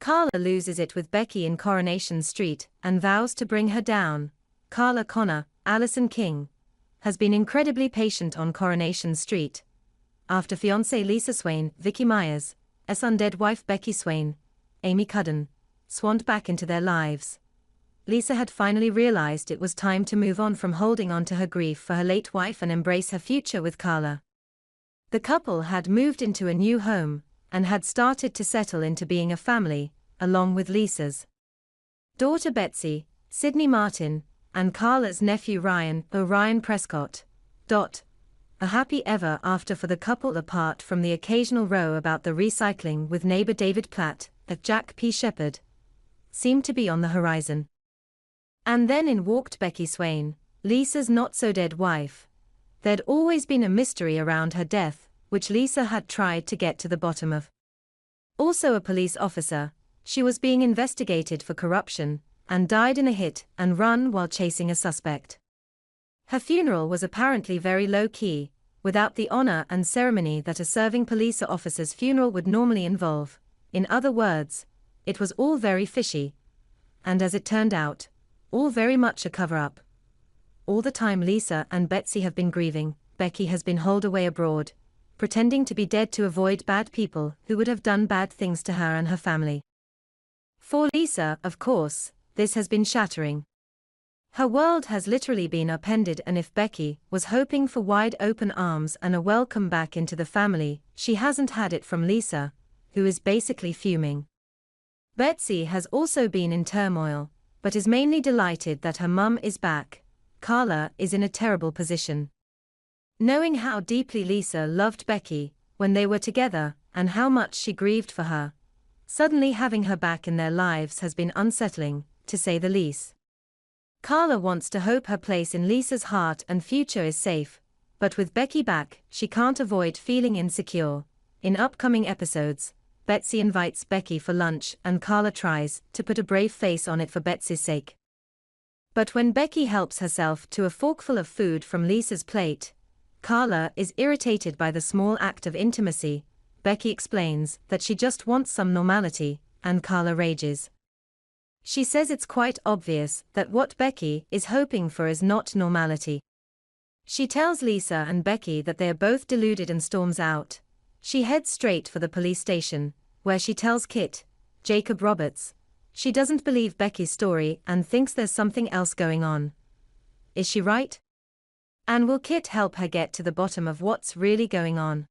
Carla loses it with Becky in Coronation Street and vows to bring her down. Carla Connor, Alison King, has been incredibly patient on Coronation Street. After fiancée Lisa Swain, Vicky Myers, undead wife Becky Swain, Amy Cudden, swanned back into their lives, Lisa had finally realized it was time to move on from holding on to her grief for her late wife and embrace her future with Carla. The couple had moved into a new home and had started to settle into being a family, along with Lisa's daughter Betsy, Sydney Martin, and Carla's nephew Ryan Prescott. A happy ever after for the couple, apart from the occasional row about the recycling with neighbor David Platt, Jack P. Shepherd, seemed to be on the horizon. And then in walked Becky Swain, Lisa's not-so-dead wife. There'd always been a mystery around her death, which Lisa had tried to get to the bottom of. Also a police officer, she was being investigated for corruption, and died in a hit-and-run while chasing a suspect. Her funeral was apparently very low-key, without the honor and ceremony that a serving police officer's funeral would normally involve. In other words, it was all very fishy. And as it turned out, all very much a cover-up. All the time Lisa and Betsy have been grieving, Becky has been holed away abroad, pretending to be dead to avoid bad people who would have done bad things to her and her family. For Lisa, of course, this has been shattering. Her world has literally been upended, and if Becky was hoping for wide open arms and a welcome back into the family, she hasn't had it from Lisa, who is basically fuming. Betsy has also been in turmoil, but is mainly delighted that her mum is back. Carla is in a terrible position. Knowing how deeply Lisa loved Becky when they were together, and how much she grieved for her, suddenly having her back in their lives has been unsettling, to say the least. Carla wants to hope her place in Lisa's heart and future is safe, but with Becky back, she can't avoid feeling insecure. In upcoming episodes, Betsy invites Becky for lunch and Carla tries to put a brave face on it for Betsy's sake. But when Becky helps herself to a forkful of food from Lisa's plate, Carla is irritated by the small act of intimacy. Becky explains that she just wants some normality, and Carla rages. She says it's quite obvious that what Becky is hoping for is not normality. She tells Lisa and Becky that they are both deluded and storms out. She heads straight for the police station, where she tells Kit, Jacob Roberts, she doesn't believe Becky's story and thinks there's something else going on. Is she right? And will Kit help her get to the bottom of what's really going on?